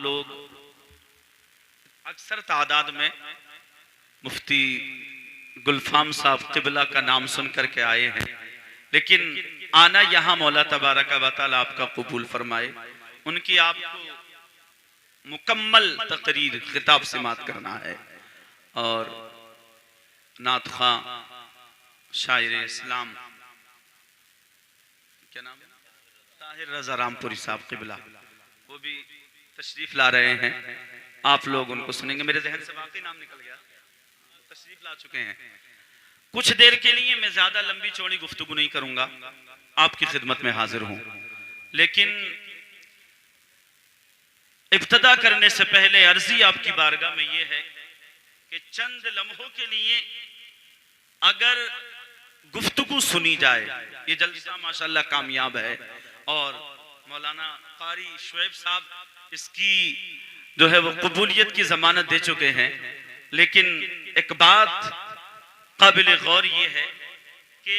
लोग अक्सर तादाद में मुफ्ती गुलफाम साहब क़िबला का नाम सुन करके आए हैं, लेकिन आना यहाँ मौला तबारक व तआला आपका कबूल फरमाए। उनकी आपको मुकम्मल तकरीर खिताब से मात करना है। और नात खां शायर इस्लाम क्या नाम, ताहिर रज़ा रामपुरी साहब क़िबला, वो भी तशरीफ ला रहे हैं। आप लोग उनको सुनेंगे। मेरे जहन से वाकई नाम निकल गया, तशरीफ ला चुके हैं। कुछ देर के लिए मैं ज्यादा लंबी चौड़ी गुफ्तगू नहीं करूंगा, आपकी खिदमत में हाजिर हूं। लेकिन इब्तदा करने से पहले अर्जी आपकी बारगाह में यह है कि चंद लम्हों के लिए अगर गुफ्तगू सुनी जाए, ये जलसा माशाल्लाह कामयाब है और मौलाना कारी शुएब साहब इसकी जो है वो कबूलियत की जमानत दे चुके हैं। लेकिन एक बात काबिल गौर ये है कि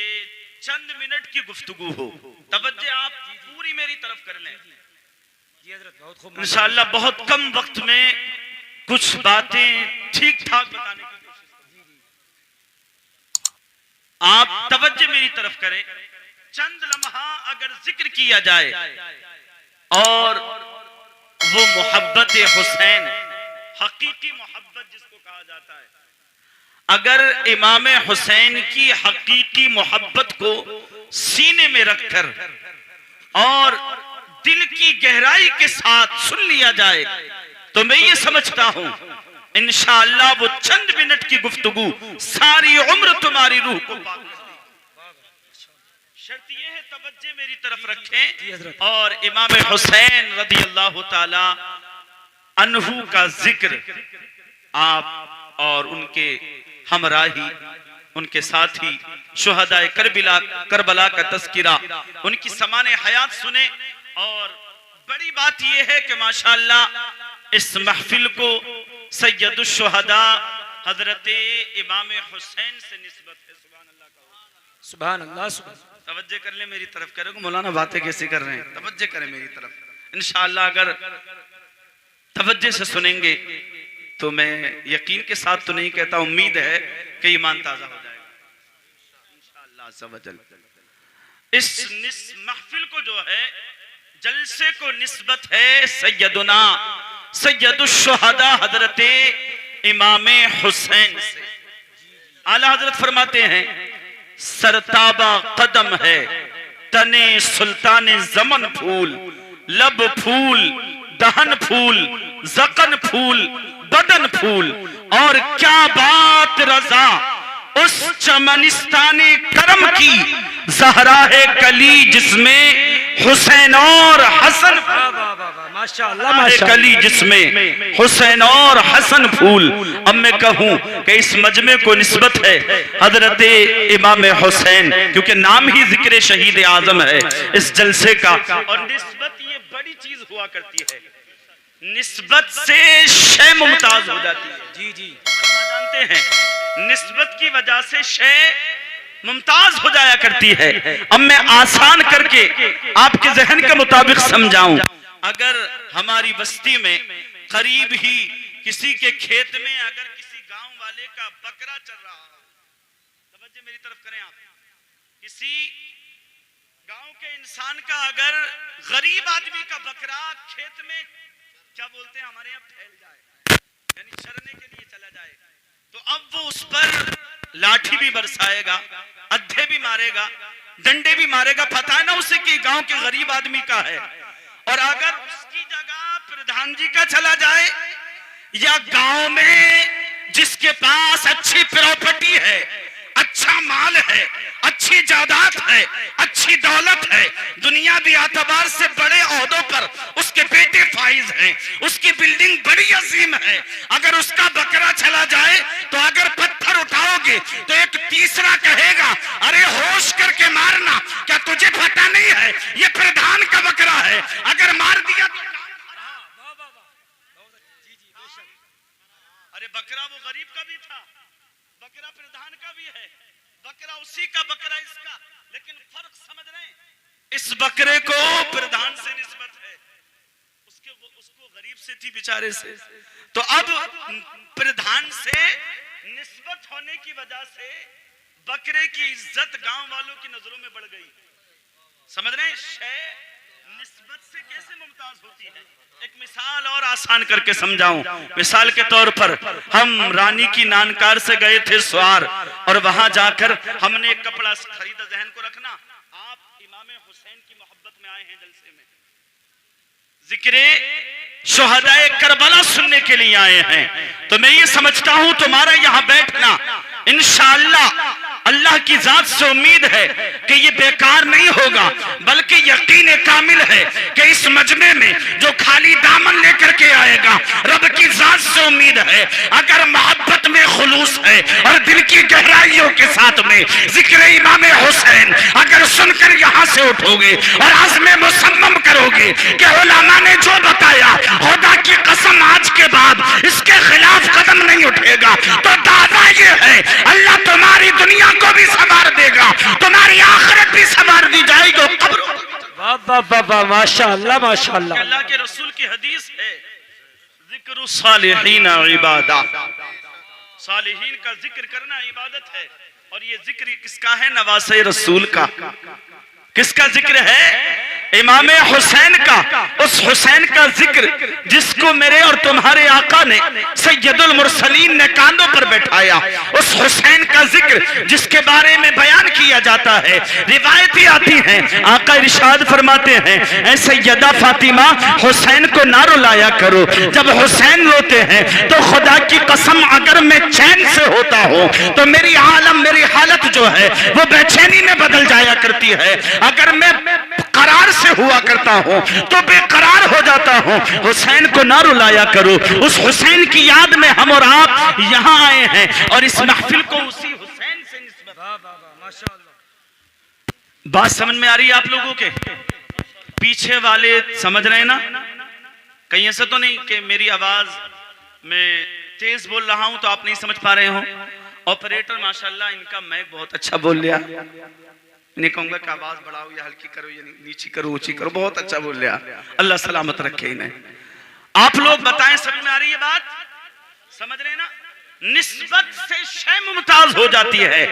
चंद मिनट की गुफ्तगू हो, तवज्जो आप पूरी मेरी तरफ कर लें। इंशाअल्लाह बहुत कम वक्त में कुछ बातें ठीक ठाक बताने की कोशिश, आप तवज्जो मेरी तरफ करें। चंद लम्हा अगर जिक्र किया जाए और वो मोहब्बत हुसैन, हकीकी मोहब्बत जिसको कहा जाता है, अगर इमाम हुसैन की हकीकी मोहब्बत को सीने में रखकर और दिल की गहराई के साथ सुन लिया जाए तो मैं ये समझता हूं इंशाअल्लाह वो चंद मिनट की गुफ्तगू सारी उम्र तुम्हारी रूह को पाक कर देगी। शर्त ये है तवज्जो मेरी तरफ रखें और इमाम हुसैन रज़ी अल्लाह ताला अन्हु का जिक्र आप और उनके हमराही, उनके साथी शुहदाए करबला का तज़किरा, उनकी समाने हयात सुने। और बड़ी बात यह है कि माशाअल्लाह इस महफिल को सैयदुश शुहदा हजरत इमाम हुसैन से निस्बत है। सुभान अल्लाह का, सुभान अल्लाह, सुभान। तवज्जो कर ले मेरी तरफ। करोगे मौलाना बातें कैसे कर रहे हैं, तवज्जो करें मेरी तरफ। इंशाअल्लाह अगर तवज्जो से सुनेंगे तो मैं यकीन के साथ तो नहीं कहता, उम्मीद है कि ईमान ताजा हो जाएगा इंशाअल्लाह अज़्ज़ा वजल। इस महफिल को जो है जलसे को निस्बत है सैयदुना सैयदुश शुहदा हजरत इमाम हुसैन से। आला हजरत फरमाते हैं सरताबा कदम है तने सुल्तान जमन फूल, लब फूल दहन फूल जकन फूल बदन फूल, और क्या बात रजा उस चमनिस्तानी करम की, ज़हरा है कली जिसमें हुसैन और हसन, माशाअल्लाह कली जिसमें हुसैन और हसन फूल। अब मैं कहूं कि इस मजमे को निस्बत है हजरत इमाम हुसैन, क्योंकि नाम ही जिक्र शहीद आजम है इस जलसे का। और निस्बत ये बड़ी चीज हुआ करती है, निस्बत से शय मुमताज हो जाती है। जी जी जानते हैं निस्बत की वजह से शय मुमताज हो जाया करती है। अब मैं आसान करके आपके जहन के मुताबिक समझाऊं। अगर हमारी बस्ती में करीब ही किसी के खेत में अगर किसी गांव वाले का बकरा चल रहा हो, तवज्जो मेरी तरफ करें आप, किसी गांव के इंसान का अगर गरीब आदमी का बकरा खेत में क्या बोलते हैं हमारे यहाँ फैल जाए, यानी चरने के लिए चला जाए, तो अब वो उस पर लाठी भी बरसाएगा, अद्धे भी मारेगा, डंडे भी मारेगा। पता है ना उसे कि गांव के गरीब आदमी का है। और अगर उसकी जगह प्रधान जी का चला जाए या गांव में जिसके पास अच्छी प्रॉपर्टी है, अच्छा माल है, अच्छी जायदाद है, अच्छी दौलत है, दुनियावी एतबार से बड़े ओहदों पर उसके बेटे फाइज हैं, उसकी बिल्डिंग बड़ी अजीम है, अगर उसका बकरा चला जाए तो अगर पत्थर उठाओगे तो एक तीसरा कहेगा अरे होश करके मारना, क्या तुझे पता नहीं है ये प्रधान का बकरा है, अगर मार दिया तो अरे बकरा वो गरीब का भी था, बकरा प्रधान का भी है, बकरा उसी का बकरा इसका, लेकिन फर्क समझ रहे हैं, इस बकरे को प्रधान से निस्बत है, उसको गरीब से थी बेचारे से। तो अब प्रधान से निस्बत होने की वजह से बकरे की इज्जत गांव वालों की नजरों में बढ़ गई। समझ रहे हैं, शय निस्बत से कैसे मुमताज होती है। एक मिसाल और आसान करके समझाऊं। मिसाल के तौर पर हम रानी की नानकार से गए थे स्वार, और वहां जाकर हमने एक कपड़ा खरीदा। जहन को रखना, आप इमाम हुसैन की मोहब्बत में आए हैं जलसे में, जिक्रे शुहदाए करबला सुनने के लिए आए हैं। तो मैं ये समझता हूं तुम्हारा यहां बैठना इंशाअल्लाह अल्लाह की जात से उम्मीद है कि ये बेकार नहीं होगा, बल्कि यकीन कामिल है कि इस मजमे में जो खाली दामन लेकर के आएगा, रब की जात से उम्मीद है अगर मोहब्बत में खुलूस है और दिल की गहराइयों के साथ में जिक्र इमाम हुसैन अगर सुनकर यहाँ से उठोगे और आज़्म मुसम्मम करोगे कि उलमा ने जो बताया, खुदा की कसम आज के बाद इसके खिलाफ कदम नहीं उठेगा, तो दावा ये है अल्लाह तुम्हारी दुनिया को भी संवार देगा, तुम्हारी आखिरत भी संवार दी जाएगी। वाह वाह वाह वाह, माशाअल्लाह माशाअल्लाह। अल्लाह के रसूल की हदीस है, जिक्र सालिहीन इबादा, सालिहीन का जिक्र करना इबादत है। और ये जिक्र किसका है? नवासे रसूल का। किसका जिक्र है? इमाम हुसैन का। उस हुसैन का जिक्र जिसको मेरे और तुम्हारे आका ने सैयदुल मुरसलीन ने कांधों पर बैठाया, उस हुसैन का जिक्र जिसके बारे में बयान किया जाता है, रिवायतें आती हैं, आका इरशाद फरमाते हैं, ऐ सैयदा फातिमा हुसैन को ना रुलाया करो, जब हुसैन रोते हैं तो खुदा की कसम अगर मैं चैन से होता हूँ तो मेरी आलम, मेरी हालत जो है वो बेचैनी में बदल जाया करती है, अगर मैं करार से हुआ करता हूं तो बेकरार हो जाता हूं। हुसैन को ना रुलाया करो। उस हुसैन की याद में हम और आप यहां आए हैं और इस महफिल को उसी हुसैन से निस्बत। माशाअल्लाह। बात समझ में आ रही है आप लोगों के? पीछे वाले समझ रहे हैं ना? कहीं ऐसा तो नहीं कि मेरी आवाज में तेज बोल रहा हूं तो आप नहीं समझ पा रहे हो? ऑपरेटर माशाल्लाह इनका माइक बहुत अच्छा बोल लिया, नहीं कहूंगा कि आवाज बढ़ाओ या हल्की करो या नीची करो ऊंची करो, बहुत अच्छा बोल लिया, अल्लाह सलामत रखे इन्हें। आप लोग बताएं समझ में आ रही है बात? समझ रहे हैं ना? निस्बत से शय मुमताज हो जाती है।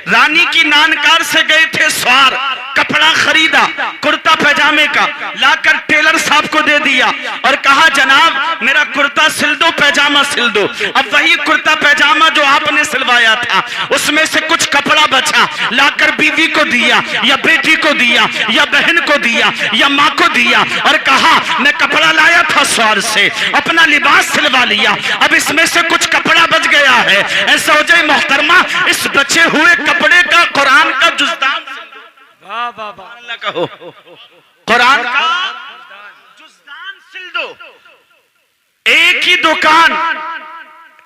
रानी की नानकार से गए थे स्वार, कपड़ा खरीदा कुर्ता पैजामे का, लाकर टेलर साहब को दे दिया और कहा जनाब मेरा कुर्ता सिल दो, पैजामा सिल दो। अब वही कुर्ता पैजामा जो आपने सिलवाया था उसमें से कुछ कपड़ा बचा, लाकर बीवी को दिया या बेटी को दिया या बहन को दिया या माँ को दिया और कहा मैं कपड़ा लाया था स्वार से, अपना लिबास सिलवा लिया, अब इसमें से कुछ कपड़ा बच गया है, ऐसा हो जाए मोहतरमा इस बचे हुए कपड़े का कुरान का जुज़दान, वाह वाह वाह, अल्लाह कहो कुरान का जुज़दान सिल दो। एक ही दुकान,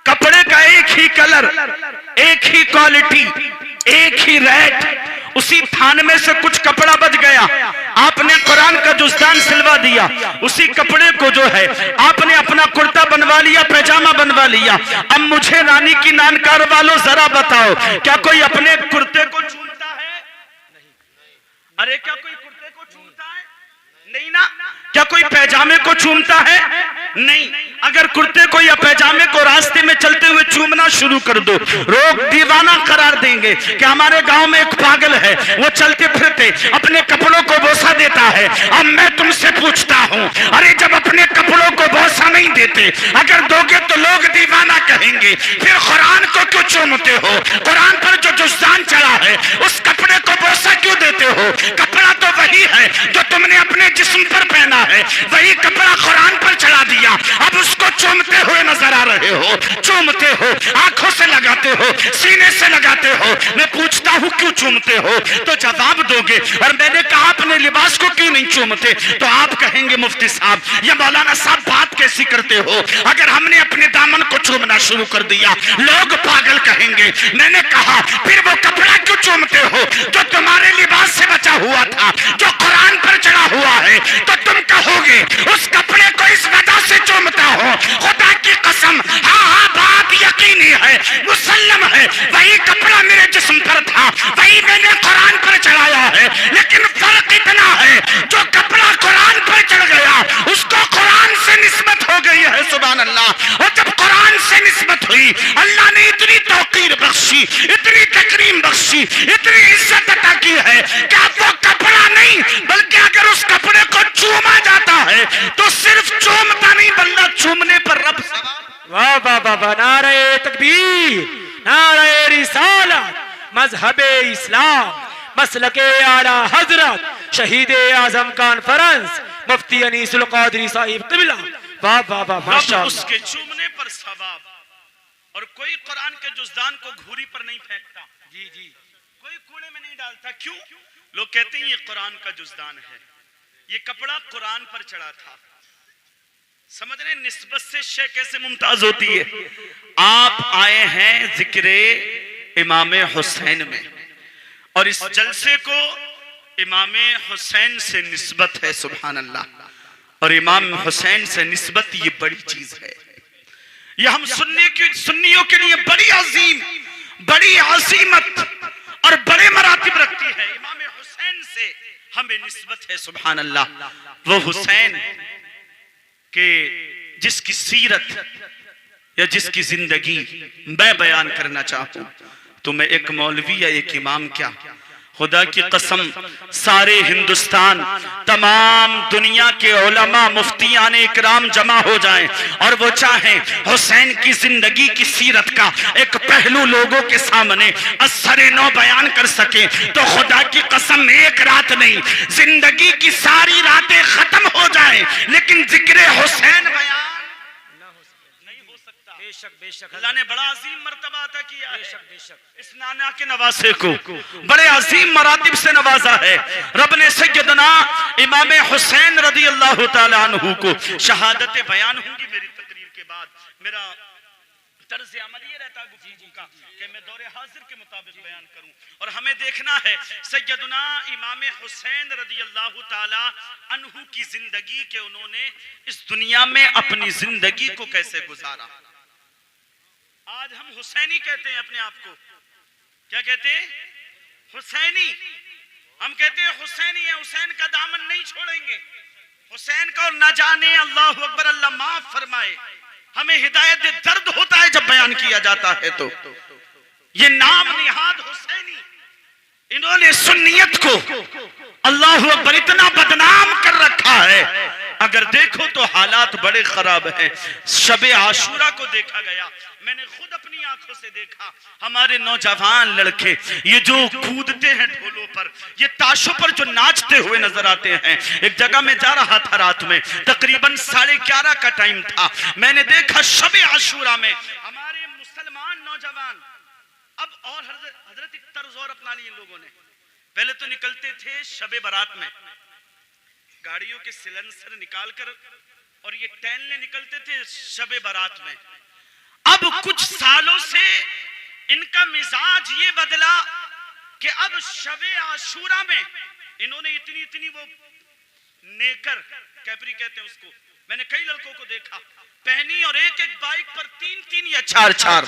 कपड़े का एक ही कलर, एक ही क्वालिटी, एक ही रेट, उसी थान में से कुछ कपड़ा बच गया, आपने कुरान का जुज़दान सिलवा दिया, उसी कपड़े को जो है आपने अपना कुर्ता बनवा लिया, पैजामा बनवा लिया। अब मुझे रानी की नानकार वालों जरा बताओ, क्या कोई अपने कुर्ते को चूमता है? अरे क्या कोई कुर्ते को चूमता है? नहीं ना। क्या कोई पैजामे को चूमता है? नहीं। अगर कुर्ते को या पैजामे को रास्ते में चलते हुए चूमना शुरू कर दो, लोग दीवाना करार देंगे कि हमारे गांव में एक पागल है, वो चलते फिरते अपने कपड़ों को बोसा देता है। अब मैं तुमसे पूछता हूँ, अरे जब अपने कपड़ों को बोसा नहीं देते, अगर दोगे तो लोग दीवाना कहेंगे, फिर कुरान को क्यों चूमते हो? कुरान पर जो जुज़दान चढ़ा है उस कपड़े को बोसा क्यों देते हो? कपड़ा तो वही है जो तुमने अपने जिस्म पर पहना है, वही कपड़ा कुरान पर चढ़ा दिया, अब उसको चूमते हुए नजर आ रहे हो, चूमते हो, आंखों से लगाते हो, सीने से लगाते हो। मैं पूछता हूँ क्यों चूमते हो? तो जवाब दोगे। और मैंने कहा अपने लिबास को क्यों नहीं चूमते? तो आप कहेंगे मुफ्ती साहब या मौलाना साहब बात कैसी करते हो? अगर हमने अपने दामन को चूमना शुरू कर दिया लोग पागल कहेंगे। मैंने कहा फिर वो कपड़ा क्यों चूमते हो जो तुम्हारे लिबास से बचा हुआ था, जो कुरान पर चढ़ा हुआ है? तो तुम कहोगे उस कपड़े को इस वजह से चूमता हो, खुदा की कसम हाँ बात यकीनी है, मुसल्लम है, वही कपड़ा मेरे जिस्म पर था, वही मैंने कुरान पर चढ़ाया है, लेकिन फर्क इतना है जो कपड़ा कुरान पर चढ़ गया उसको कुरान सुभान अल्लाह। और जब कुरान से निस्बत हुई, अल्लाह ने इतनी तौकीर बख्शी, इतनी तकरीम बख्शी, इतनी इज्जत अता की है कि अब वो कपड़ा नहीं, बल्कि अगर उस कपड़े को चूमा जाता है तो सिर्फ चूमता नहीं, बल्ला चूमने पर रब वाह वाह वाह वाह, नारे तकबीर, नारे रिसालत, मजहबे इस्लाम, मसलके आला हजरत, शहीद आजम कॉन्फ्रेंस, मुफ्ती अनीसुल कादरी साहिब क़िबला। वाह वाह वाह, माशाअल्लाह। उसके चूमने पर सवाब। और कोई कुरान के जुज़दान को घूरी पर नहीं फेंकता, जी जी, कोई कूड़े में नहीं डालता। क्यों? लोग कहते हैं ये कुरान का जुज़दान है, ये कपड़ा कुरान पर चढ़ा था। समझ रहे निस्बत से शय कैसे मुमताज होती है। आप आए हैं जिक्रे इमाम हुसैन में, और इस जलसे को इमाम हुसैन से निस्बत है, सुभान अल्लाह। और इमाम हुसैन से निस्बत ये बड़ी चीज है, ये हम सुन्नियों के लिए बड़ी अजीम, बड़ी अजीमत और बड़े मरातिब रखती है। इमाम हुसैन से हमें निस्बत है, सुभान अल्लाह। वो हुसैन के जिसकी सीरत या जिसकी जिंदगी मैं बयान करना चाहूं तो मैं एक मौलवी या एक इमाम क्या, खुदा की कसम सारे हिंदुस्तान, तमाम दुनिया के उलमा मुफ्तियान इकराम जमा हो जाएं और वो चाहें हुसैन की जिंदगी की सीरत का एक पहलू लोगों के सामने असरे नौ बयान कर सके, तो खुदा की कसम एक रात नहीं, जिंदगी की सारी रातें खत्म हो जाएं, लेकिन जिक्र हुसैन बयान नहीं हो सकता। बेशक बेशक, अल्लाह ने बड़ा अजीम मर्तबा अता किया है। बेशक बेशक, इस नाना के नवासे को बड़े अजीम मरातिब से नवाजा है। रब ने सैयदना इमाम हुसैन रदी अल्लाह ताला अन्हु को शहादत बयान होंगी मेरी तकरीर के बाद। मेरा तर्ज अमल ये रहता गुफ्तगू का कि मैं दौरे हाजिर के मुताबिक बयान करूं, और हमें देखना है सैयदना इमाम हुसैन रदी अल्लाह ताला अन्हु की जिंदगी के उन्होंने इस दुनिया में अपनी जिंदगी को कैसे गुजारा। आज हम हुसैनी कहते हैं अपने आप को, क्या कहते हैं? हुसैनी। हम कहते हैं हुसैनी है, हुसैन का दामन नहीं छोड़ेंगे, हुसैन का। और न जाने अल्लाह अकबर, अल्लाह माफ फरमाए, हमें हिदायत दे, दर्द होता है जब बयान किया जाता है तो ये नाम निहाद हुसैनी, इन्होंने सुन्नियत को अल्लाह अकबर इतना बदनाम कर रखा है। अगर देखो तो हालात बड़े खराब हैं। शबे आशूरा को देखा गया, मैंने खुद अपनी आंखों से देखा, हमारे नौजवान लड़के ये जो कूदते हैं ढोलों पर, ये ताशों पर जो नाचते हुए नजर आते हैं। एक जगह में जा रहा था रात में, तकरीबन 11:30 का टाइम था, मैंने देखा शबे आशूरा में हमारे मुसलमान नौजवान, अब और हजरत एक तर्ज और अपना ली इन लोगों ने। पहले तो निकलते थे शबे बारात में, गाड़ियों के सिलेंसर निकालकर, और ये टहलने निकलते थे शबे बारात में। अब कुछ सालों से इनका मिजाज ये बदला कि अब शबे आशूरा में इन्होंने इतनी इतनी वो नेकर कैपरी कहते हैं उसको, मैंने कई लड़कों को देखा पहनी, और एक एक बाइक पर 3-3 या 4-4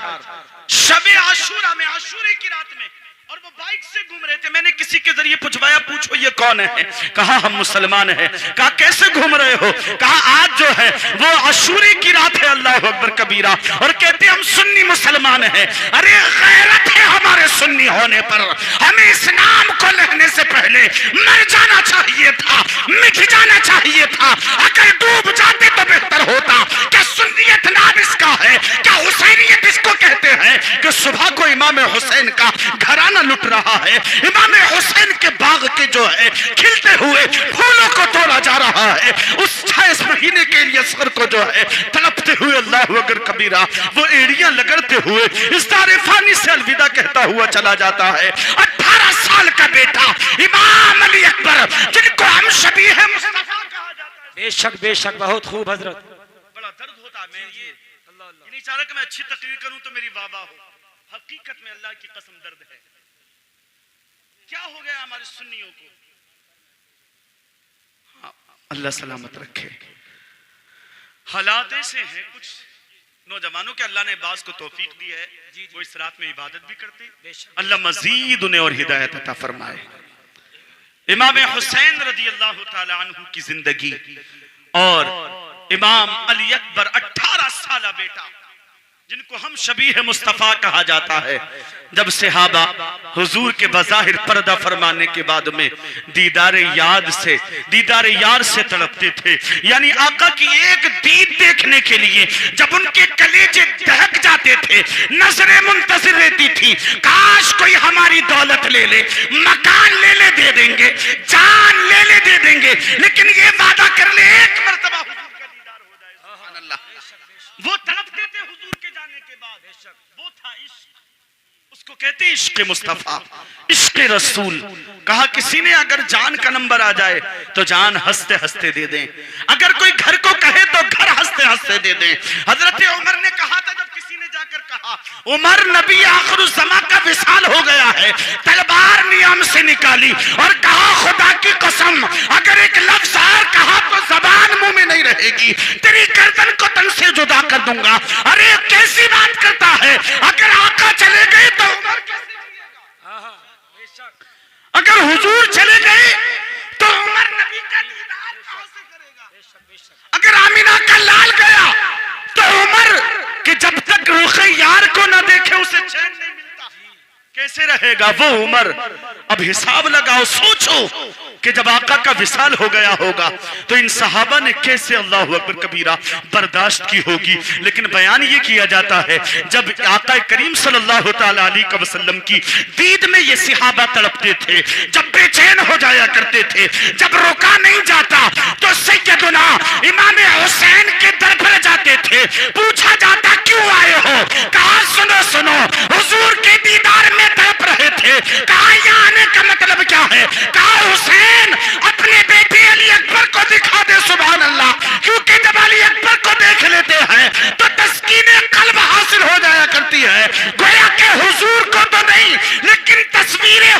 शबे आशूरा में, आशूरे की रात में, और वो बाइक से घूम रहे थे। मैंने किसी के जरिए पूछवाया, पूछो ये कौन है? कहा हम मुसलमान हैं। कहा कैसे घूम रहे हो? कहा आज जो है वो आशूरे की रात है, अल्लाह अकबर कबीरा, और कहते हम सुन्नी मुसलमान हैं। अरे गैरत है हमारे सुन्नी होने पर, हमें इस नाम को लेने से पहले मर जाना चाहिए था, मिट जाना चाहिए था। अगर डूब जाते तो बेहतर होता। क्या सुन्नियत नाम इसका है? क्या हुसैनियत इसको कहते हैं कि सुबह को इमाम हुसैन का घराना लुट रहा है, इमाम हुसैन के बाग के जो है खिलते हुए फूलों को तोड़ा जा रहा है, उस 26 महीने के लिए सर को जो है तड़पते हुए अल्लाह अकबर कबीरा वो एड़ियां लगड़ते हुए इस दारे फानी से अलविदा कहता हुआ चला जाता है। 18 साल का बेटा इमाम अली अकबर, जिनको हम शबीह मुस्तफा कहा जाता है। बेशक बेशक, बहुत खूब हजरत। बड़ा दर्द होता है, मैं ये नहीं चाह रहा कि मैं अच्छी तकरीर करूं तो मेरी वाह हो, हकीकत में अल्लाह की कसम दर्द है। क्या हो गया हमारे सुन्नियों को? हाँ, अल्लाह सलामत रखे। हालात ऐसे हैं, कुछ नौजवानों के अल्लाह ने बाज को तौफीक दी है, वो इस रात में इबादत भी करते। अल्लाह मजीद उन्हें और हिदायत अता फरमाए। इमाम हुसैन रदी अल्लाह ताला अन्हु की जिंदगी और इमाम अली अकबर 18 बेटा, जिनको हम शबीह मुस्तफा कहा जाता है, जब सहाबा हुजूर के बज़ाहिर पर्दा फरमाने के बाद में दीदार यार से तड़पते थे। यानी आका की एक दीद देखने के लिए जब उनके कलेजे दहक जाते थे, नजरें मुंतज़िर रहती थी, काश कोई हमारी दौलत ले ले, मकान ले ले दे देंगे, जान ले ले दे देंगे, लेकिन ये वादा कर ले एक मर्तबा हुजूर का दीदार हो जाए। सुभान अल्लाह। वो तड़पते थे हुजूर के जाने के बाद, वो था इश्क, उसको कहते हैं इश्क मुस्तफा, इश्क रसूल। कहा किसी ने अगर जान का नंबर आ जाए तो जान हंसते हंसते दे दें, अगर कोई घर को कहे तो घर हंसते हंसते दे दें। हजरत उमर ने कहा था, जब किसी ने जाकर कहा उमर नबी आखिर ज़मा का विसाल हो गया है, तलवार नियम से निकाली और कहा खुदा की कसम अगर एक लफ्ज और कहा तो जबान मुंह में नहीं रहेगी, तेरी गर्दन को तन से जुदा कर दूंगा। अरे कैसी बात करता है, अगर आका चले गए तो उमर कैसे जिएगा? अगर हुजूर चले गए तो उमर नबी का दीदार कहां से करेगा? अगर आमिना का लाल गया तो उमर कि जब तक रुखे यार को ना देखे उसे चैन नहीं मिलता, कैसे रहेगा वो उमर? अब हिसाब लगाओ, सोचो कि जब आका का विसाल हो गया होगा तो इन सहाबा ने कैसे अल्लाहु अकबर कबीरा बर्दाश्त की होगी। लेकिन बयान ये किया जाता है, जब आका करीम सल्लल्लाहु तआला अलैहि वसल्लम की दीद में ये सहाबा तड़पते थे, जब बेचैन हो जाया करते थे, जब रोका नहीं जाता तो सैयदना इमाम हुसैन के दर पर जाते थे, पूछा जाता क्यों आए हो? कहा सुनो सुनो, हुजूर के दीदार में तड़प रहे थे। कहा यहाँ आने का मतलब क्या है? कहा हुसैन अपने बेटे अली अकबर को दिखा दे। सुभान अल्लाह। क्योंकि जब अली अकबर को देख लेते हैं तो तस्कीने कल्ब हासिल हो जाया करती है। गोया के हुजूर को तो नहीं, लेकिन तस्वीरें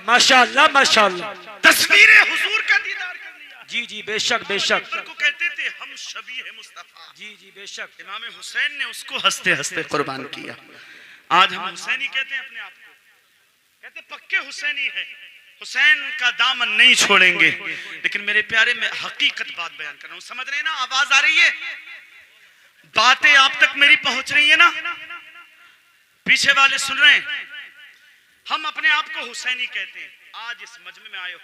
माशाअल्लाह माशाअल्लाह, तस्वीरें हुजूर का दीदार कर लिया। जी जी बेशक बेशक, को कहते थे हम शबीह मुस्तफा। जी जी बेशक। इमाम हुसैन ने उसको हंसते हंसते कुर्बान किया। आज हम हुसैनी कहते हैं अपने आप को, कहते पक्के हुसैनी है, हुसैन का दामन नहीं छोड़ेंगे। लेकिन मेरे प्यारे, मैं हकीकत बात बयान कर रहा हूं, समझ रहे हैं ना? आवाज आ रही है, बातें आप तक मेरी पहुंच रही है ना? पीछे वाले सुन रहे हैं? हम अपने आप को हुसैनी कहते हैं। आज इस मजमे में आए हो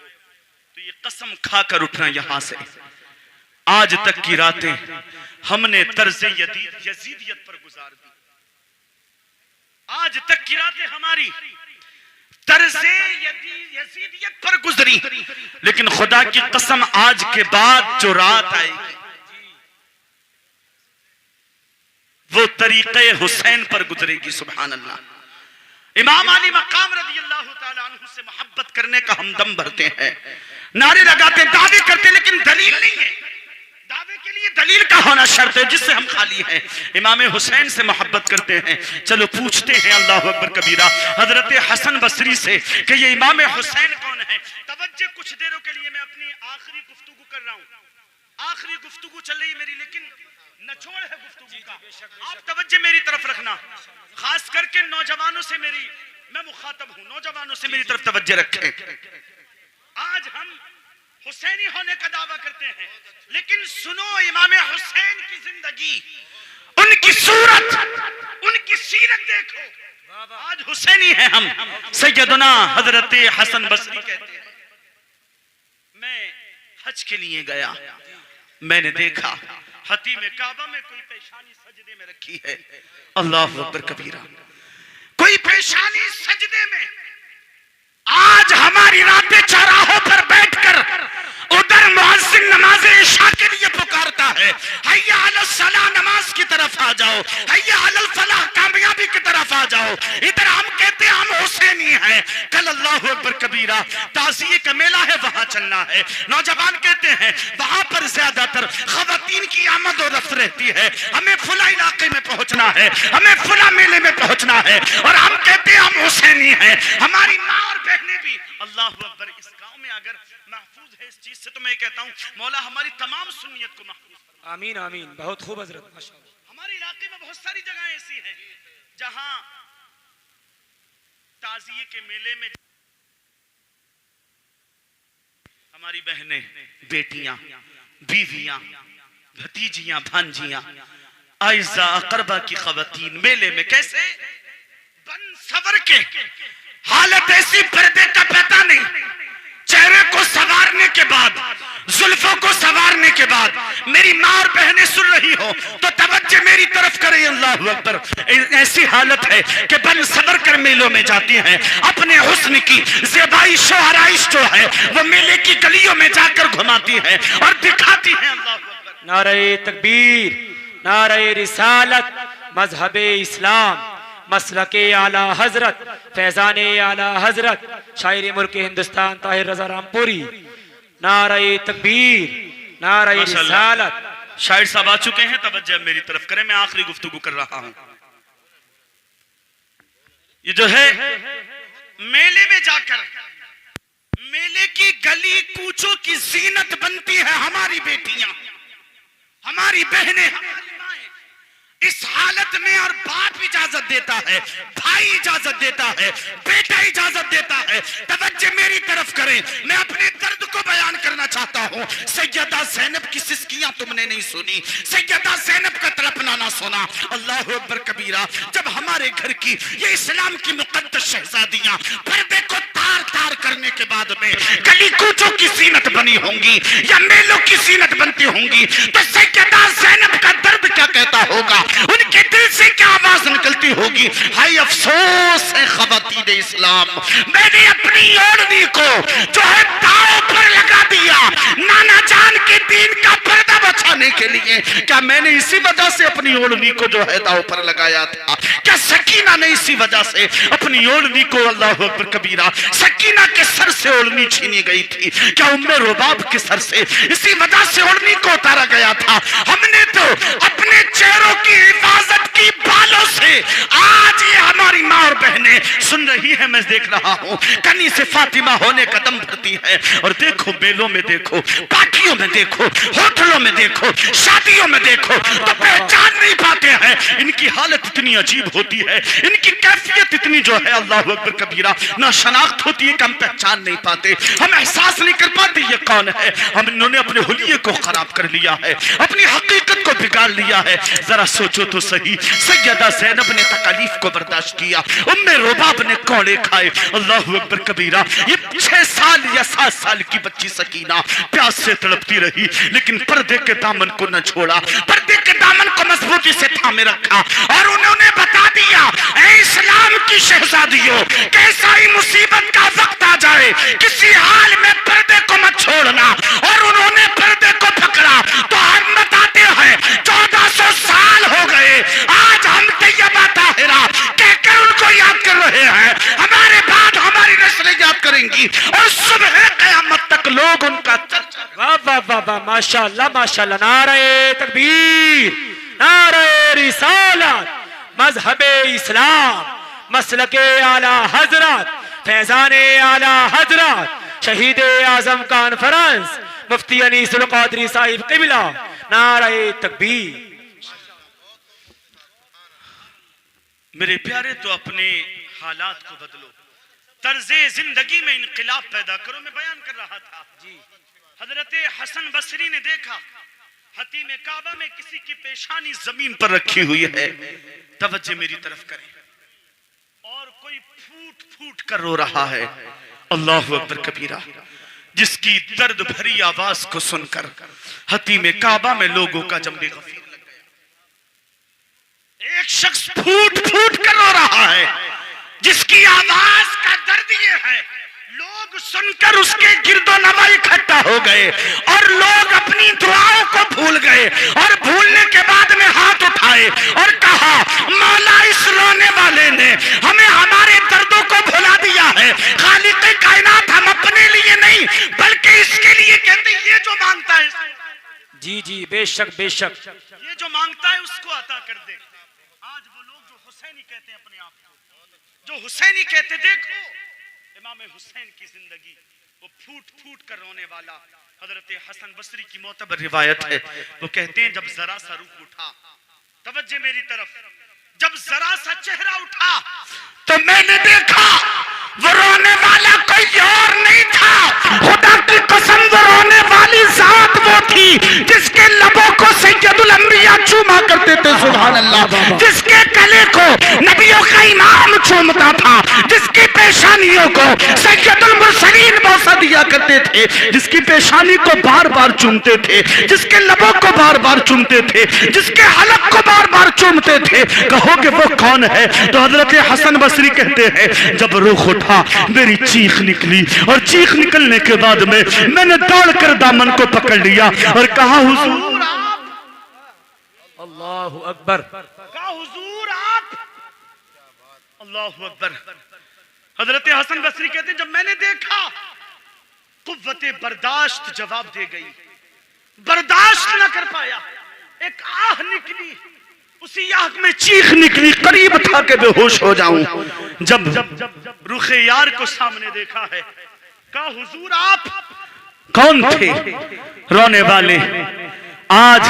तो ये कसम खाकर उठना, यहां से आज तक की रातें हमने तर्ज़े यजीदियत पर गुजार दी। आज तक की रातें हमारी तर्ज़े यजीदियत पर गुजरी, लेकिन खुदा की कसम आज के बाद जो रात आएगी वो तरीक़े हुसैन पर गुजरेगी। सुभान अल्लाह। इमाम अली मकाम रज़ी अल्लाह ताला अन्हु से मोहब्बत करने का हम दम भरते हैं, नारे लगाते, दावे करते, लेकिन दलील नहीं है। दावे के लिए दलील का होना शर्त है, जिससे हम खाली हैं। इमाम हुसैन से मोहब्बत करते हैं। चलो पूछते हैं अल्लाहु अकबर कबीरा हजरत हसन बसरी से कि ये इमाम हुसैन कौन है। तवज्जो, कुछ देरों के लिए मैं अपनी आखिरी गुफ्तगू कर रहा हूँ, आखिरी गुफ्तगू चल रही है मेरी, लेकिन नचोड़ है गुफ्तगू का। आप तवज्जो मेरी तरफ रखना, खास करके नौजवानों से मैं मुखातब हूँ, नौजवानों से मेरी तरफ तवज्जो रखें। आज हम हुसैनी होने का दावा करते हैं, लेकिन सुनो इमाम हुसैन की जिंदगी, उनकी सूरत, उनकी सीरत देखो। आज हुसैनी है हम। सैयदना हजरत हसन बसरी कहते हैं, मैं हज के लिए गया, मैंने देखा हतीम काबा में कोई पेशानी सजदे में रखी है। अल्लाह अकबर कबीरा, कोई पेशानी सजदे में। आज हमारी रातें चौराहों पर बैठकर उधर मुअज्जिन नमाज इशा के लिए पुकारता है, हैया अलल सलाह, नमाज की तरफ आ जाओ, हैया अलल फलाह, कामयाबी की तरफ आ जाओ। इधर हम कहते हैं हम हुसैनी हैं। कल अल्लाहु अकबर कबीरा ताज़िये का मेला है, वहां चलना है। नौजवान कहते हैं वहां पर ज्यादातर खवातीन की आमद और रफ्त रहती है, हमें फुला इलाके में पहुंचना है, हमें फुला मेले में पहुंचना है, और हम कहते हैं हम हुसैनी हैं। हमारी माँ और बहनें भी, अल्लाहु अकबर, इस गांव में अगर महफूज है इस चीज से, तो मैं कहता हूं मौला हमारी तमाम सुन्नियत को महफूज करे। आमीन आमीन, बहुत खूब हजरत, माशाअल्लाह। हमारे इलाके में बहुत सारी जगह ऐसी हैं जहां ताज़िये के मेले में हमारी बहनें, बेटियां, बीवियां, भतीजियां, भांजियां आइजा अकरबा की खवातीन मेले में कैसे बन सवर के, हालत ऐसी पर्दे का पता नहीं, चेहरे को संवारने के बाद, जुल्फों को संवारने के बाद मेरी माँ और बहनें सुन रही हो तो तवज्जो मेरी तरफ करें। अल्लाह अकबर। ऐसी हालत है कि बन सबर कर मेलों में जाती हैं, अपने हुस्न की ज़ेबाई शोहराइश जो है वो मेले की गलियों में जाकर घुमाती है और दिखाती है। अल्लाह अकबर। नारे तकबीर, नारे रिसालत, मजहबे इस्लाम, मसलके आला हजरत, फैजाने आला हजरत, शायरी मुल्क हिंदुस्तान ताहिर रजा रामपुरी। नारे तकबीर, नारे रिसालत। शायर साहब आ चुके हैं, तवज्जो मेरी तरफ करें, मैं आखिरी गुफ्तगू कर रहा हूं। ये जो है मेले में जाकर मेले की गली कूचों की जीनत बनती है हमारी बेटियां, हमारी बहनें, इस हालत में और बाप इजाजत देता है, भाई इजाजत देता है, बेटा इजाजत देता है। तवज्जो मेरी तरफ करें, मैं अपने दर्द को बयान करना चाहता हूँ। सैयदा ज़ैनब की सिसकियां तुमने नहीं सुनी, सैयदा ज़ैनब का तड़पना ना सुना। अल्लाह अकबर कबीरा। जब हमारे घर की ये इस्लाम की मुकद्दस शहजादियां पर्दे को तार तार करने के बाद में गली कूचों की जीनत बनी होंगी या मेलों की जीनत बनती होंगी तो सैयदा ज़ैनब का दर्द क्या कहता होगा, उनके दिल से क्या आवाज निकलती होगी। हाय अफसोस है ख़वातीन इस्लाम, मैंने अपनी ओढ़नी को जो है दांव पर लगा दिया नाना जान के दीन का पर्दा बचाने के लिए। क्या मैंने इसी वजह से अपनी ओढ़नी को जो है दांव पर लगाया था? क्या सकीना ने इसी वजह से अपनी ओढ़नी को, अल्लाह अकबर कबीरा, सकीना के सर से ओढ़नी छीनी गई थी? क्या उम्मे रुबाब के सर से इसी वजह से ओढ़नी को उतारा गया था? हमने तो अपने चेहरों की हिफाजत की बालों से आज ये हमारी माँ और बहनें सुन रही है, मैं देख रहा हूँ, कनी से फातिमा होने कदम भरती है। और देखो मेलों में देखो, पार्टियों में देखो, होटलों में देखो, शादियों में देखो तो पहचान नहीं पाते हैं। इनकी हालत इतनी अजीब होती है, इनकी कैफियत इतनी जो है अल्लाह अकबर कबीरा ना शनाख्त होती है कि हम पहचान नहीं पाते, हम एहसास नहीं कर पाते ये कौन है। हम इन्होंने अपने हुलिये को खराब कर लिया है, अपनी हकीकत को बिगाड़ लिया है। जरा सोचो तो सही, सैयदा ज़ैनब ने तकलीफ को बर्दाश्त किया, उम्मे रुबाब ने कोड़े खाए। अल्लाह अकबर कबीरा। ये 6 साल या 7 साल की बच्ची सकीना प्यास से तड़पती रही लेकिन पर्दे के दामन को न छोड़ा, पर्दे के दामन को मजबूती से थामे रखा और उन्होंने बता दिया, ऐ इस्लाम की शहजादियों, कैसा ही मुसीबत का वक्त आ जाए किसी हाल में पर्दे को मत छोड़ना। और उन्होंने पर्दे को पकड़ा तो हम बताते हैं 1400 साल हो गए, आज हम तैयबा ताहिरा कहकर उनको याद कर रहे हैं, हमारे बाद हमारी नस्लें याद करेंगी और सुबह क़यामत तक लोग उनका चर्चा। वाह वाह वाह वाह, माशाअल्लाह माशाअल्लाह। नारे तकबीर, नारे रिसालत, मजहबे इस्लाम, मसलके आला हजरत, फैजाने आला हजरत, शहीद आजम कॉन्फ्रेंस मुफ्ती अनीसुल क़ादरी साहिब क़िबला। नारे तकबीर। मेरे प्यारे, तो अपने हालात को बदलो, तर्जे जिंदगी में इनकलाब पैदा करो। मैं बयान कर रहा था जी, हजरत हसन बसरी ने देखा हतीम काबा में किसी की पेशानी जमीन पर रखी हुई है, तवज्जो मेरी तरफ करें, और कोई फूट फूट कर रो रहा है। अल्लाह अकबर कबीरा। जिसकी दर्द भरी आवाज को सुनकर हतीम काबा में लोगों का जंबे गफीर लग गया। एक शख्स फूट फूट कर रो रहा है, जिसकी आवाज का दर्द ये है, लोग सुनकर उसके गिरदो नमा इकट्ठा हो गए और लोग अपनी दुआओं को भूल गए और भूलने के बाद में हाथ उठाए और कहा, मौला इस रोने वाले ने हमें हमारे दर्दों को भुला दिया है। खालिक कायनात हम अपने लिए नहीं बल्कि इसके लिए कहते हैं, ये जो मांगता है, जी जी बेशक बेशक, ये जो मांगता है उसको अता कर दे। आज वो लोग जो हुसैनी कहते हैं अपने आप को, जो हुसैनी कहते, देखो इमाम हुसैन की जिंदगी, वो फूट फूट कर रोने वाला। हजरत हसन बसरी की मोतबर रिवायत है, वो कहते हैं जब जरा सा रुख उठा, तवज्जो मेरी तरफ, जब जरा सा चेहरा उठा तो मैंने देखा वो रोने वाला कोई और नहीं था, खुदा की कसम, वो रोने वाली जात वो थी जिसके लबों को सैयदुल अंबिया चूमा करते थे, सुभान अल्लाह, जिसके गले को नबियों का इमाम चूमता था, जिसकी पेशानियों को सैयदुल मुरसलीन बौसा दिया करते थे, जिसकी पेशानी को बार बार चूमते थे, जिसके लबों को बार बार चूमते थे, जिसके हलक को बार बार चूमते थे। कहोगे वो कौन है? तो हजरत हसन बसरी कहते हैं, जब रुख उठा मेरी चीख निकली, और चीख निकलने के बाद में मैंने दौड़कर दामन को पकड़ लिया और कहा, हुजूर आप, अल्लाहु अकबर, कहा हुजूर आप, अल्लाहु अकबर। हजरत हसन बसरी कहते हैं, जब मैंने देखा कुव्वते बर्दाश्त जवाब दे गई, बर्दाश्त न कर पाया, एक आह निकली, उसी आह में चीख निकली, करीब था कि बेहोश हो जाऊं। जब रुखे यार को सामने देखा है, कहा हुजूर आप कौन थे? रोने वाले, आज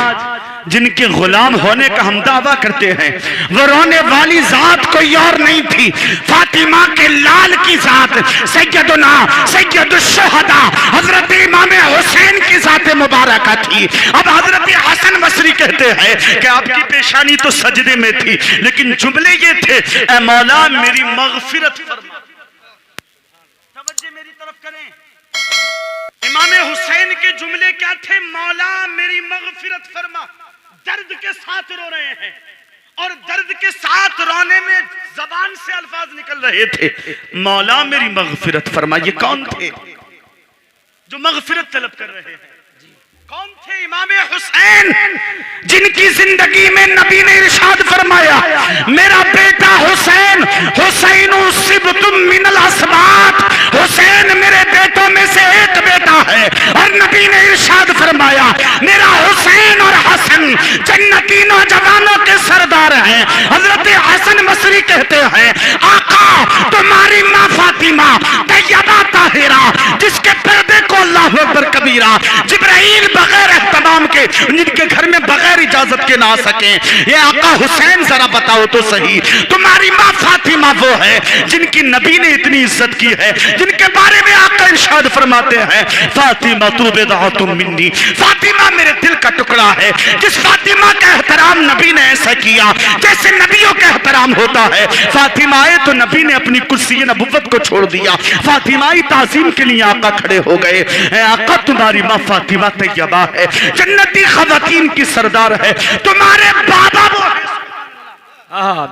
जिनके गुलाम होने का हम दावा करते हैं, वो रोने वाली जात कोई और नहीं थी, फातिमा के लाल की जात, सैयदुना सैयदुश्शुहदा हजरत इमाम हुसैन की जात मुबारका थी। अब हजरत हसन बसरी कहते हैं कि आपकी पेशानी तो सजदे में थी, लेकिन जुमले ये थे, ऐ मौला मेरी मगफिरत फरमा। तवज्जो मेरी तरफ करें, इमाम हुसैन के जुमले क्या थे? मौला मेरी मगफिरत फरमा। दर्द के साथ रो रहे हैं, और दर्द के साथ रोने में जबान से अल्फाज निकल रहे थे, मौला मेरी मगफिरत फरमा। ये कौन थे जो मगफिरत तलब कर रहे हैं? कौन थे? इमाम हुसैन, जिनकी जिंदगी में नबी ने इरशाद फरमाया, मेरा बेटा हुसैन, हुसैनु सिबतुम मिनल अस्बात, हुसैन मेरे बेटों में से एक बेटा है। और नबी ने इरशाद फरमाया, मेरा हुसैन और हसन जन्नती नौजवानों के सरदार हैं। हजरत हसन बसरी कहते हैं, आका तुम्हारी माँ फातिमा तैयबा ताहिरा, जिसके पर्दे को अल्लाह अकबर कबीरा, जिब्राइल बगैर एहतमाम के, जिनके घर में बगैर इजाजत के ना आ सके, ये आका हुसैन जरा बताओ तो सही, तुम्हारी माँ फातिमा वो है जिनकी नबी ने इतनी इज्जत की है, जिनके बारे में आका इरशाद फरमाते हैं, फातिमा तू बिदअतुम मिन्नी, फातिमा मेरे दिल का टुकड़ा है। जिस फातिमा का एहतराम नबी ने ऐसा किया जैसे नबियों का एहतराम होता है। फातिमा आए तो नबी ने अपनी कुर्सी नबुव्वत को छोड़ दिया, फातिमाई ताज़ीम के लिए आका खड़े हो गए। आका तुम्हारी माँ फातिमा तैयबा है, जन्नती खवातीन की सरदार है, तुम्हारे बाबा वो है।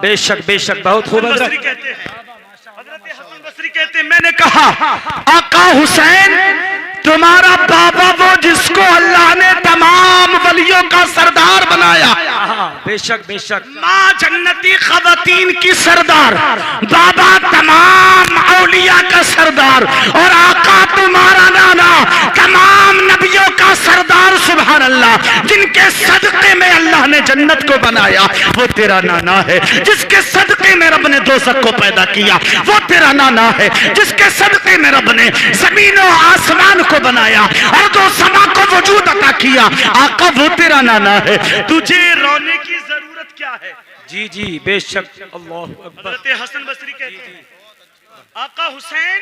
बेशक बेशक, बहुत खूब। हजरत हसन बसरी कहते हैं, मैंने कहा आका हुसैन तुम्हारा बाबा वो जिसको अल्लाह ने तमाम वलियों का सरदार बनाया, बेशक बेशक, माँ जन्नती खवातीन की सरदार, बाबा तमाम औलिया का सरदार, और आका तुम्हारा नाना तमाम नबियों का सरदार, सुभान अल्लाह, जिनके सदके में अल्लाह ने जन्नत को बनाया वो तेरा नाना है। जिसके सदके में रब ने दोज़ख को पैदा किया वो तेरा नाना है। जिसके सदके में रब ने जमीन और आसमान को बनाया और दो समा को वजूद अता किया, आका वो तेरा नाना है। तुझे रोने की जरूरत क्या है? जी जी बेशक, अल्लाह अकबर। हजरत हसन बसरी कहते हैं, आका हुसैन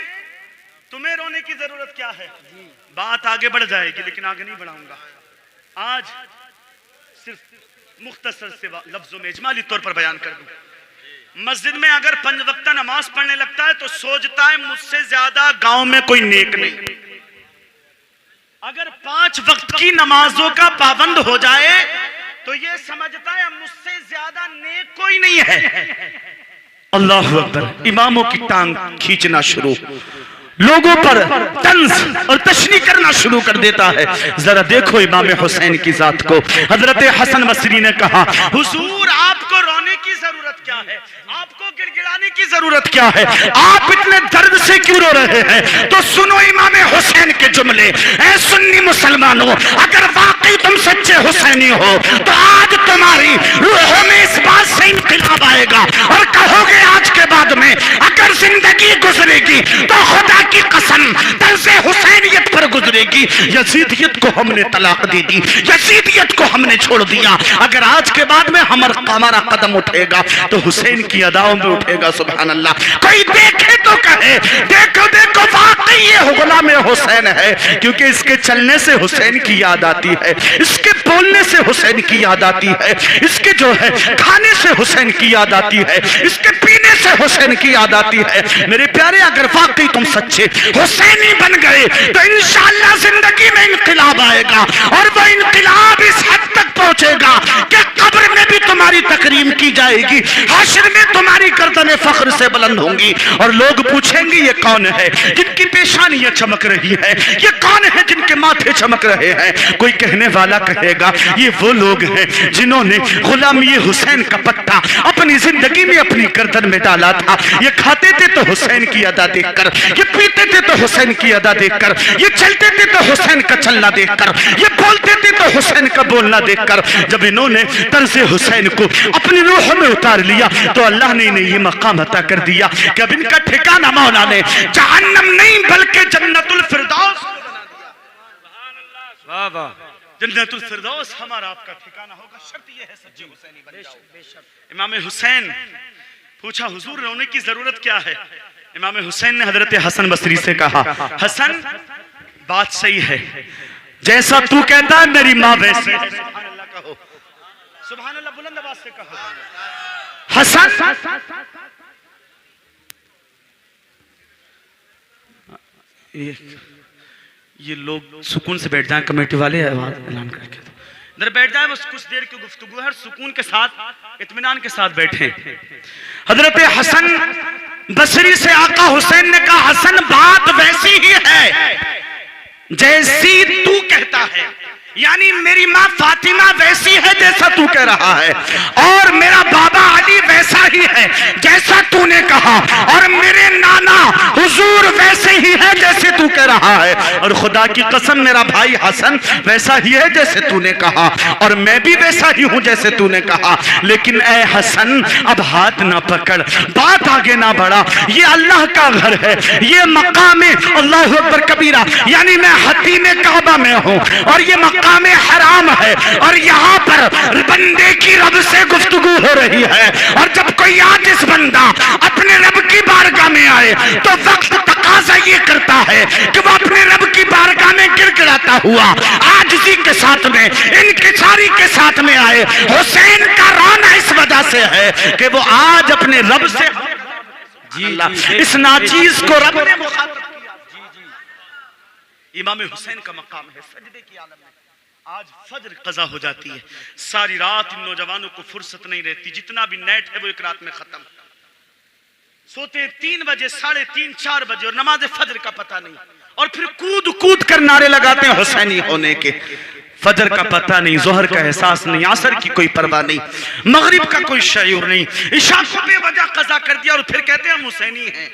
तुम्हें रोने की जरूरत क्या है? बात आगे बढ़ जाएगी लेकिन आगे नहीं बढ़ाऊंगा। आज सिर्फ मुख्तसर से लफ्जों में इजमाली तौर पर बयान कर दूं। मस्जिद में अगर 5 वक्त नमाज पढ़ने लगता है तो सोचता है मुझसे ज्यादा गांव में कोई नेक नहीं। अगर 5 वक्त की नमाजों का पाबंद हो जाए तो ये समझता है मुझसे ज्यादा नेक कोई नहीं है। अल्लाह अकबर। इमामों की टांग खींचना शुरू, लोगों पर तंज और तशनी करना शुरू कर देता है। जरा देखो इमाम हुसैन की जात को। हजरत हसन बसरी ने कहा, हुजूर आपको रोने की जरूरत क्या है? आपको गिड़गिड़ाने की जरूरत क्या है? आप इतने दर्द से क्यों रो रहे हैं? तो सुनो इमाम हुसैन के जुमले। ऐ सुन्नी मुसलमानों, अगर वाकई तुम सच्चे हुसैनी हो तो आज तुम्हारी रूहों में इस बात से इनकलाब आएगा और कहोगे आज के बाद में अगर जिंदगी गुजरेगी तो खुदा की कसम तर्ज़े हुसैनियत पर गुजरेगी। यजीदियत को हमने तलाक दे दी, यजीदियत को हमने छोड़ दिया। अगर आज के बाद में हमारा कदम उठेगा तो हुसैन की अदाओं में उठेगा। सुभान अल्लाह। कोई देखे तो कहे देखो देखो वाकई ये गुलाम हुसैन है, क्योंकि इसके चलने से हुसैन की याद आती है, इसके बोलने से हुसैन की याद आती है, इसके जो है खाने से हुसैन की याद आती है, इसके पीने से हुसैन की याद आती है। मेरे प्यारे, अगर वाकई तुम सच्चे हुसैनी बन गए तो इंशाअल्लाह जिंदगी में इनकलाब आएगा, और वो इनकलाब इस हद तक पहुंचेगा कि कब्र में भी तुम्हारी तकरीम की जाएगी, हश्र में तुम्हारी गर्दनें फख्र से बुलंद होंगी, और लोग पूछेंगे ये कौन है जिनकी पेशानियां चमक रही है, ये कौन है जिनके माथे चमक रहे हैं। कोई कहने वाला कहेगा ये वो लोग हैं जिन्होंने गुलामी हुसैन का पट्टा अपनी जिंदगी में अपनी गर्दन में डाला था। ये खाते थे तो हुसैन की अदा देखकर, ये पीते थे तो हुसैन की अदा देखकर, ये चलते थे तो हुसैन का चलना देखकर, ये बोलते थे तो हुसैन का बोलना देखकर। जब इन्होंने तर्ज़े हुसैन को अपनी रूह में उतार लिया तो अल्लाह ने इन्हें ये मकाम अता कर दिया कि अब इनका ठिकाना मौला ने जहन्नम नहीं बल्कि जन्नतुल फिरदौस वाह वाह। जन्नतुल फिरदौस हमारा आपका ठिकाना होगा, शर्त यह है सच्चे हुसैनी बन जाओ। इमाम हुसैन पूछा हुजूर रोने की जरूरत क्या है? इमाम हुसैन ने हजरत हसन बसरी से कहा हसन बात सही है, जैसा तू कहता है मेरी माँ वैसे। सुभान अल्लाह कहो, सुभान अल्लाह बुलंद आवाज से कहो। हसन ये लोग सुकून से बैठ जाएं, कमेटी वाले आवाज ऐलान करके इधर बैठ जाएं, बस कुछ देर की गुफ्तगू है, सुकून के साथ इत्मीनान के साथ बैठे। हजरत हसन बसरी से आका हुसैन ने कहा हसन बात वैसी ही है जैसी तू कहता है, यानी मेरी माँ फातिमा वैसी है जैसा तू कह रहा है, और मेरा बाबा अली वैसा ही है जैसा तूने कहा, और मेरे नाना हुजूर वैसे ही है जैसे तू कह रहा है, और खुदा की कसम मेरा भाई हसन वैसा ही है जैसे तूने कहा, और मैं भी वैसा ही हूं जैसे तूने कहा। लेकिन ए हसन अब हाथ ना पकड़, बात आगे ना बढ़ा, ये अल्लाह का घर है, ये मकाम अल्लाहु अकबर कबीरा, यानी मैं हतीम काबा में हूं, और ये मकाम हराम है, और यहाँ पर बंदे की रब से गुफ्तगू हो रही है। और जब कोई आजिज़ बंदा अपने रब की बारगाह में आए तो वक्त तकाज़ा ये करता है कि वो अपने रब की बारगाह में गिड़गिड़ाता हुआ आजिज़ी के साथ में, इनकिसारी के साथ में आए। हुसैन का रोना इस वजह से है कि वो आज अपने रब से इस नाचीज को रब ने मुखातिब किया। इमाम हुसैन का मकाम है सजदे की आलम में। आज फजर कज़ा हो जाती है, सारी रात इन नौजवानों को फुर्सत नहीं रहती, जितना भी नेट है वो एक रात में खत्म, सोते 3 बजे 3:30 4 बजे, और नमाज फजर का पता नहीं, और फिर कूद कूद कर नारे लगाते हैं हुसैनी होने के। फजर का पता नहीं, जोहर का एहसास नहीं, असर की कोई परवाह नहीं, मगरिब का कोई शयूर नहीं, इशा को बेवजह कज़ा कर दिया, और फिर कहते हैं हम हुसैनी हैं।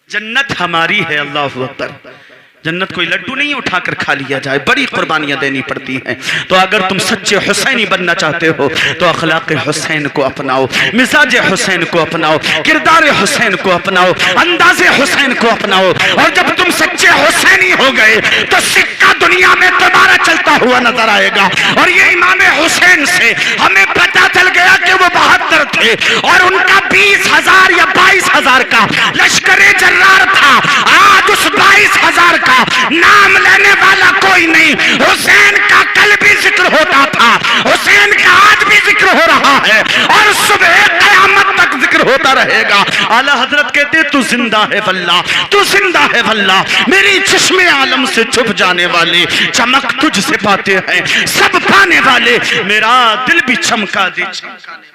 जन्नत हमारी है, अल्लाहु अकबर। जन्नत कोई लड्डू नहीं उठाकर खा लिया जाए, बड़ी कुर्बानियां देनी पड़ती हैं। तो अगर तुम सच्चे हुसैनी बनना चाहते हो तो अखलाक हुसैन को अपनाओ, मिजाज हुसैन को अपनाओ, किरदार हुसैन को अपनाओ, अंदाज़े हुसैन को अपनाओ। और जब तुम सच्चे हुसैनी हो गए तो सिक्का दुनिया में तुम्हारा चलता हुआ नजर आएगा। और ये इमाम हुसैन से हमें पता चल गया कि वो 72 थे, और उनका 20,000 या 22,000 का लश्कर जर्रार था। आज उस 22,000 का नाम लेने वाला कोई नहीं। हुसैन का कल भी जिक्र होता था, हुसैन का आज भी जिक्र हो रहा है, और सुबह क़यामत तक जिक्र होता रहेगा। आला हजरत कहते तू जिंदा है वल्लाह, तू जिंदा है वल्लाह, मेरी चश्मे आलम से छुप जाने वाले चमक तुझसे पाते हैं सब पाने वाले, मेरा दिल भी चमका दे चमकाने।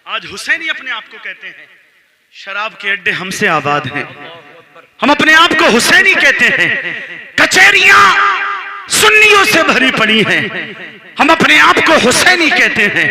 आज हुसैनी अपने आप को कहते हैं, शराब के अड्डे हमसे आबाद हैं, हम अपने आप को हुसैनी कहते हैं। कचहरियां सुन्नियों से भरी पड़ी हैं, हम अपने आप को हुसैनी कहते हैं।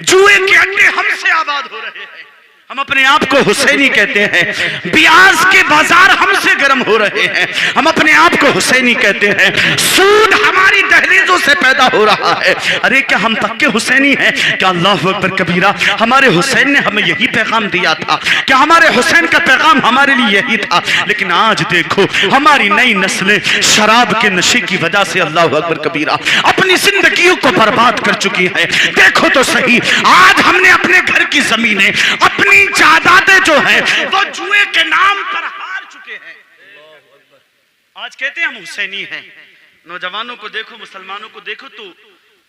जुए के अड्डे हमसे आबाद हो रहे हैं, हम अपने आप को हुसैनी कहते हैं। ब्याज के बाजार हमसे गर्म हो रहे हैं, हम अपने आप को हुसैनी कहते हैं। सूद हमारी दहलीजों से पैदा हो रहा है। अरे क्या हम तक के हुसैनी हैं? क्या अल्लाह अकबर कबीरा हमारे हुसैन ने हमें यही पैगाम दिया था? क्या हमारे हुसैन का पैगाम हमारे लिए यही था? लेकिन आज देखो हमारी नई नस्लें शराब के नशे की वजह से अल्लाह अकबर कबीरा अपनी जिंदगियों को बर्बाद कर चुकी है। देखो तो सही, आज हमने अपने घर की जमीनें, अपनी जायदादें जो है वो जुए के नाम पर हार चुके हैं। आज कहते हैं हम हुसैनी हैं। नौजवानों को देखो, मुसलमानों को देखो तो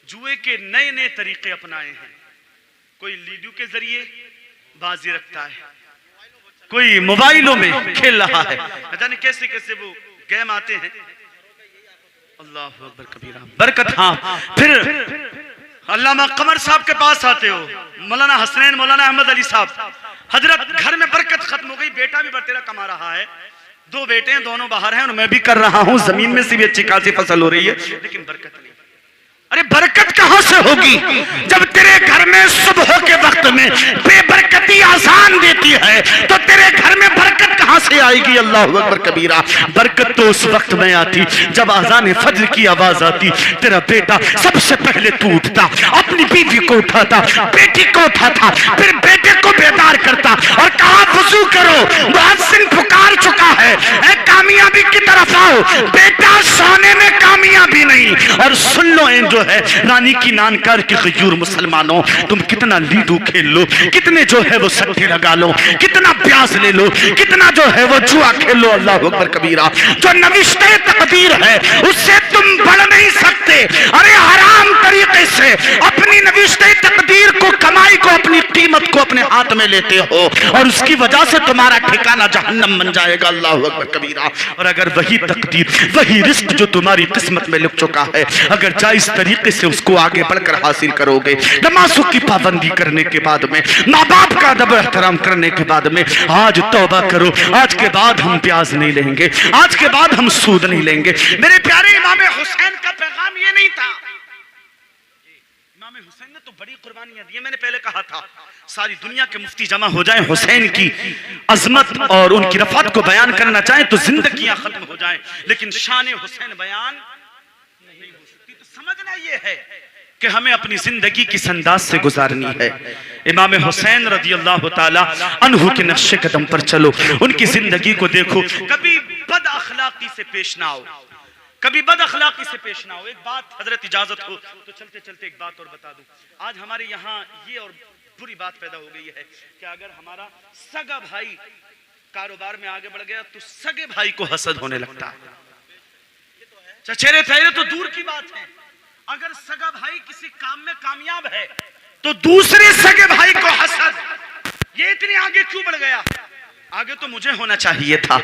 जुए के नए नए तरीके अपनाए हैं। कोई लीडू के जरिए बाजी रखता है, कोई मोबाइलों में खेल रहा है, न जाने कैसे कैसे वो गेम आते हैं। अल्लाह अकबर कबीरा बरकत। हाँ, फिर अल्लामा कमर साहब के पास आते हो, मौलाना हसनैन, मौलाना अहमद अली साहब, हजरत घर में बरकत खत्म हो गई, बेटा भी बतेरा कमा रहा है, 2 बेटे हैं, दोनों बाहर हैं और मैं भी कर रहा हूं, जमीन में से भी अच्छी खासी फसल हो रही है, लेकिन बरकत नहीं। अरे बरकत कहां से होगी जब तेरे घर में सुबह के वक्त में बेबरकती आजान देती है, तो तेरे घर में बरकत कहां से आएगी? अल्लाह अकबर कबीरा। बरकत तो उस वक्त में आती जब आजान फज्र की आवाज आती, तेरा बेटा सबसे पहले तू उठता, अपनी बीवी को उठाता, बेटी को उठाता, फिर बेटे को बेदार करता और कहा वुजू करो, मुअज्जिन पुकार चुका है, कामयाबी की तरफ आओ। बेटा सोने में कामयाबी नहीं। और सुन लो जो है रानी की नानकार के गयूर मुसलमानों, तुम कितना लीडू खेल लो, कितने जो है वो सट्टे लगा लो, कितना प्यास ले लो, कितना जो है वो जुआ खेल लो, अल्लाह अकबर कबीरा, जो नविश्ते तकदीर है उससे तुम बढ़ नहीं सकते। अरे हराम तरीके से अपनी नविश्ते तकदीर को, कमाई को, अपनी कीमत को अपने हाथ में लेते हो और उसकी वजह से तुम्हारा ठिकाना जहन्नम बन जाएगा। अल्लाह अकबर कबीरा। और अगर वही तकदीर, वही रिस्क जो तुम्हारी किस्मत में लिख चुका है, अगर जायज तरीके से उसको आगे बढ़कर हासिल करोगे, नमाजों की पाबंदी करने के बाद में, माँ बाप का अदब एहतराम करने के बाद में, आज तौबा करो, आज के बाद हम प्याज नहीं लेंगे, आज के बाद हम सूद नहीं लेंगे। मेरे प्यारे इमाम हुसैन का पैगाम ये नहीं था। इमाम हुसैन ने तो बड़ी कुर्बानियां दी। मैंने पहले कहा था सारी दुनिया के मुफ्ती जमा हो जाएं, हुसैन की अजमत और उनकी रफात को बयान करना चाहें तो जिंदगियां खत्म हो जाएं, लेकिन शान हुसैन बयान नहीं हो सकती। तो समझना यह है कि हमें अपनी जिंदगी किस अंदाज से गुजारनी है। इमाम हुसैन रज़ी अल्लाह ताला अन्हु के नक्शे कदम पर चलो, उनकी जिंदगी को देखो। कभी बद अखलाकी से पेश ना आओ, कभी बद अखलाकी से पेश ना हो। एक बात हजरत इजाजत हो तो चलते चलते एक बात और बता दूं। आज हमारे यहाँ ये और बुरी बात पैदा हो गई है कि अगर हमारा सगा भाई कारोबार में आगे बढ़ गया तो सगे भाई को हसद होने लगता है। चचेरे ठहरे तो दूर की बात है, अगर सगा भाई किसी काम में कामयाब है तो दूसरे सगे भाई को हसद। ये इतनी आगे क्यों बढ़ गया? आगे तो मुझे होना चाहिए था,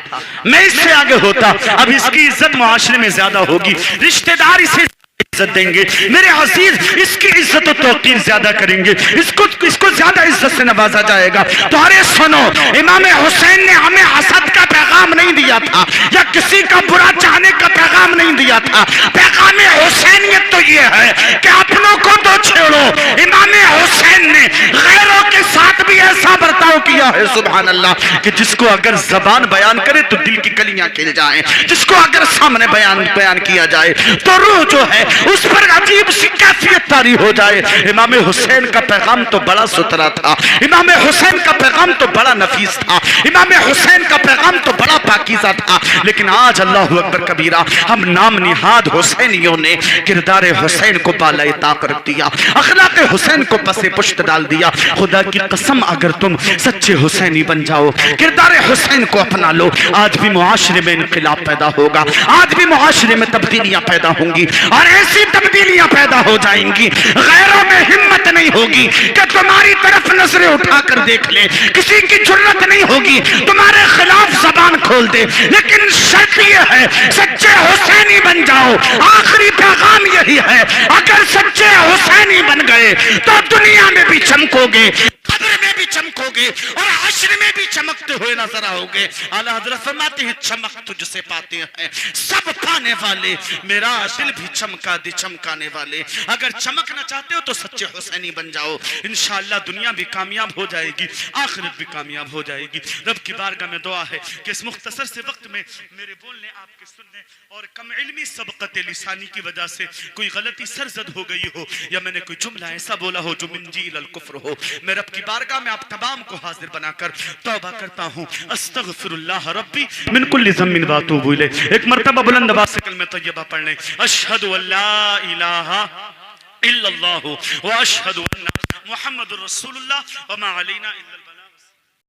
मैं इससे आगे होता। अब इसकी इज्जत मुआशरे में ज्यादा होगी, रिश्तेदार इसे इज्जत देंगे, मेरे अजीज इसकी इज्जत और तौकीर ज्यादा करेंगे, इसको ज्यादा इज्जत से नवाजा जाएगा। तो अरे सुनो, इमाम हुसैन ने हमें हसद का पैगाम नहीं दिया था या किसी का बुरा चाहने का पैगाम नहीं दिया था। पैगाम हुसैनियत तो ये है कि अपनों को तो छेड़ो। इमाम हुसैन ने गैरों के साथ भी ऐसा बर्ताव किया है, सुभान अल्लाह, कि जिसको अगर जबान बयान करे तो दिल की कलियां खिल जाएं, जिसको अगर सामने बयान किया जाए तो रूह जो है उस पर अजीब सी कैफियत तारी हो जाए। इमाम हुसैन का पैगाम तो बड़ा सुथरा था, इमाम हुसैन का पैगाम तो बड़ा नफीस था, इमाम हुसैन का पैगाम तो बड़ा पाकीज़ा था। लेकिन आज अल्लाह अकबर कबीरा, हम नाम निहाद हुसैनियों ने किरदार हुसैन को बाला ताक रख दिया, अखलाक हुसैन को पसे पुश्त डाल दिया। खुदा की कसम, अगर तुम सच्चे हुसैनी बन जाओ, किरदार हुसैन को अपना लो, आज भी मुआशरे में इनकलाब पैदा होगा, आज भी मुआशरे में तब्दीलियां पैदा होंगी और ऐसी तब्दीलियां पैदा हो जाएंगी, गैरों में हिम्मत नहीं होगी कि तुम्हारी तरफ नजरें उठाकर देख ले, किसी की जुर्रत नहीं होगी तुम्हारे खिलाफ जबान खोल दे। लेकिन शर्त यह है सच्चे हुसैनी बन जाओ। आखिरी पैगाम यही है, अगर सच्चे हुसैनी बन गए तो दुनिया में भी चमकोगे, कब्र में भी चमकोगे और हश्र में भी चमकते हुए नजर आओगे। आला हजरत फरमाते हैं चमक तुझसे पाते हैं सब पाने वाले, मेरा दिल भी चमका दे चमकाने वाले। अगर चमकना चाहते हो तो सच्चे हुसैनी बन जाओ, इंशाअल्लाह दुनिया भी कामयाब हो जाएगी, आखिरत भी कामयाब हो जाएगी। रब की बारगाह में दुआ है कि इस मुख्तसर से वक्त में मेरे बोलने, आपके सुनने और कम इल्मी सबकत लिसानी की वजह से कोई गलती सरजद हो गई हो या मैंने कोई जुमला ऐसा बोला हो जो मिन जील अल कुफ्र हो, मैं रब की बारगाह में आप तमाम को हाजिर बनाकर तौबा करता हूँ। अस्तगफिरुल्लाह रब्बी मिन कुल्लि ज़म्बिन व अतूबु इलैह। एक मर्तबा बुलंद आवाज से कलमे तय्यबा पढ़ लें, अशहदु अल्ला इलाहा इल्लल्लाहु व अशहदु अन्ना मुहम्मदुर रसूलुल्लाह व मा अलैना इल्लल